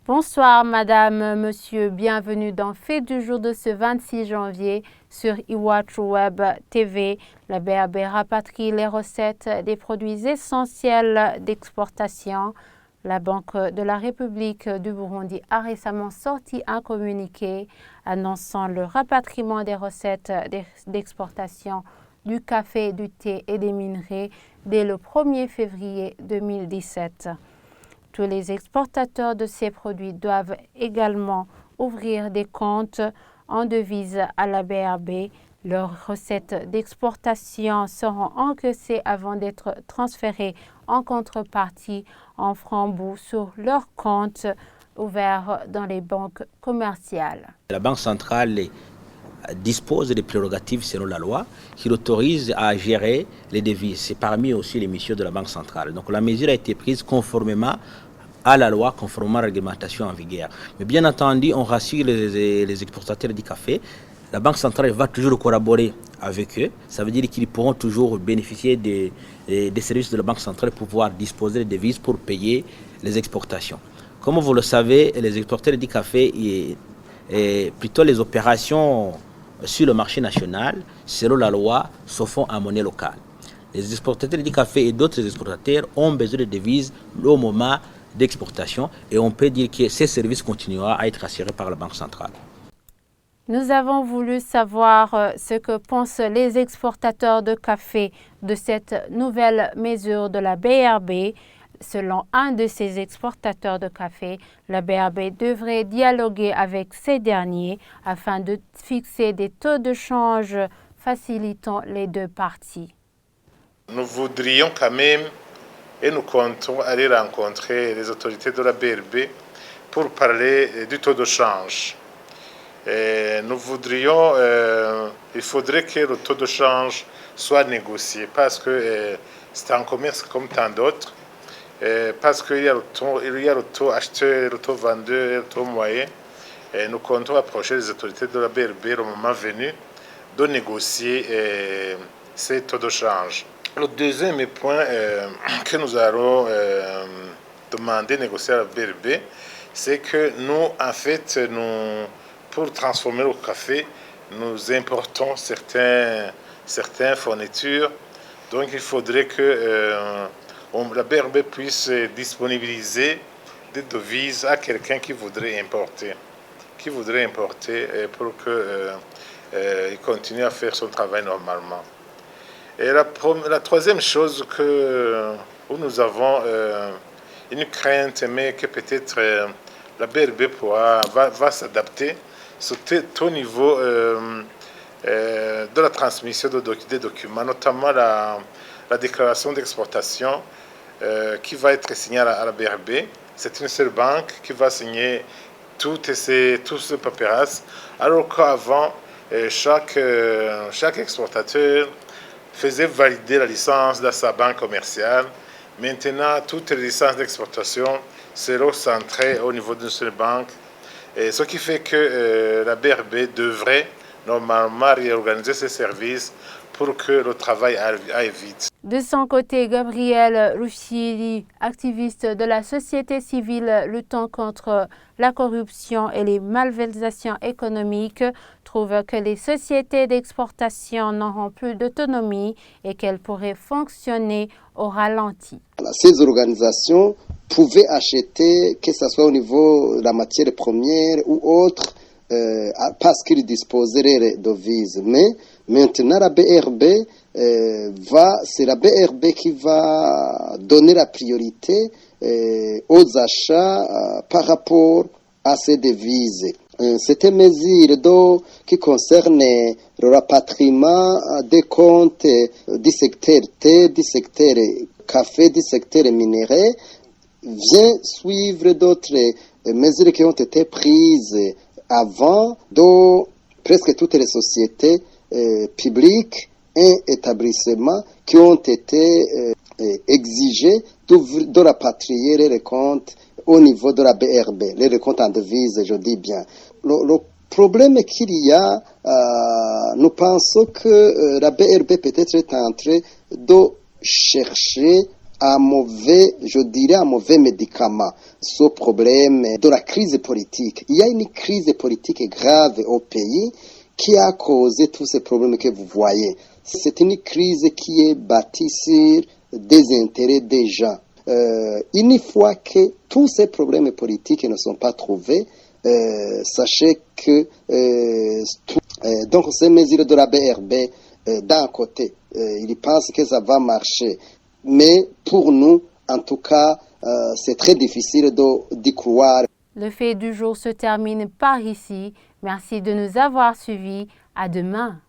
Bonsoir madame, monsieur, bienvenue dans Fait du jour de ce 26 janvier sur Iwachu Web TV. La BRB rapatrie les recettes des produits essentiels d'exportation. La Banque de la République du Burundi a récemment sorti un communiqué annonçant le rapatriement des recettes d'exportation du café, du thé et des minerais dès le 1er février 2017. Tous les exportateurs de ces produits doivent également ouvrir des comptes en devise à la BRB. Leurs recettes d'exportation seront encaissées avant d'être transférées en contrepartie en francs bouts sur leurs comptes ouverts dans les banques commerciales. La Banque centrale dispose des prérogatives selon la loi qui l'autorise à gérer les devises. C'est parmi aussi les missions de la Banque centrale. Donc la mesure a été prise conformément à la loi, conformément à la réglementation en vigueur. Mais bien entendu, on rassure les exportateurs du café. La Banque centrale va toujours collaborer avec eux. Ça veut dire qu'ils pourront toujours bénéficier des services de la Banque centrale pour pouvoir disposer des devises pour payer les exportations. Comme vous le savez, les exportateurs du café et plutôt les opérations sur le marché national, selon la loi, se font en monnaie locale. Les exportateurs du café et d'autres exportateurs ont besoin de devises au moment d'exportation et on peut dire que ces services continueront à être assurés par la Banque centrale. Nous avons voulu savoir ce que pensent les exportateurs de café de cette nouvelle mesure de la BRB. Selon un de ces exportateurs de café, la BRB devrait dialoguer avec ces derniers afin de fixer des taux de change facilitant les deux parties. Nous voudrions quand même et nous comptons aller rencontrer les autorités de la BRB pour parler du taux de change. Et nous voudrions, il faudrait que le taux de change soit négocié parce que c'est un commerce comme tant d'autres. Parce qu'il y a le taux acheteur, le taux vendeur et le taux moyen. Et nous comptons approcher les autorités de la BRB au moment venu de négocier ces taux de change. Le deuxième point que nous allons demander de négocier à la BRB, c'est que nous, en fait, pour transformer le café, nous importons certaines fournitures. Donc il faudrait que la BRB puisse disponibiliser des devises à quelqu'un qui voudrait importer pour qu'il continue à faire son travail normalement. Et la troisième chose où nous avons une crainte, mais que peut-être la BRB va s'adapter, c'est au niveau de la transmission des documents, notamment la déclaration d'exportation qui va être signée à la BRB. C'est une seule banque qui va signer toutes ces paperasses, alors qu'avant, chaque exportateur faisait valider la licence de sa banque commerciale. Maintenant, toutes les licences d'exportation seront centrées au niveau d'une seule banque, et ce qui fait que la BRB devrait normalement réorganiser ses services pour que le travail aille vite. De son côté, Gabriel Ruchiri, activiste de la société civile luttant contre la corruption et les malversations économiques, trouve que les sociétés d'exportation n'auront plus d'autonomie et qu'elles pourraient fonctionner au ralenti. Ces organisations pouvaient acheter, que ce soit au niveau de la matière première ou autre, parce qu'ils disposeraient de devises. Mais maintenant, la BRB c'est la BRB qui va donner la priorité aux achats par rapport à ces devises. Cette mesure qui concerne le rapatriement des comptes du secteur thé, du secteur café, du secteur minerai, vient suivre d'autres mesures qui ont été prises avant dans presque toutes les sociétés publiques et établissements qui ont été exigés de rapatrier les comptes au niveau de la BRB, les comptes en devise, je dis bien. Le problème qu'il y a, nous pensons que la BRB peut-être est en train de chercher un mauvais médicament ce problème de la crise politique. Il y a une crise politique grave au pays qui a causé tous ces problèmes que vous voyez. C'est une crise qui est bâtie sur des intérêts des gens. Une fois que tous ces problèmes politiques ne sont pas trouvés, sachez que donc ces mesures de la BRB, d'un côté, ils pensent que ça va marcher. Mais pour nous, en tout cas, c'est très difficile d'y croire. Le fait du jour se termine par ici. Merci de nous avoir suivis. À demain.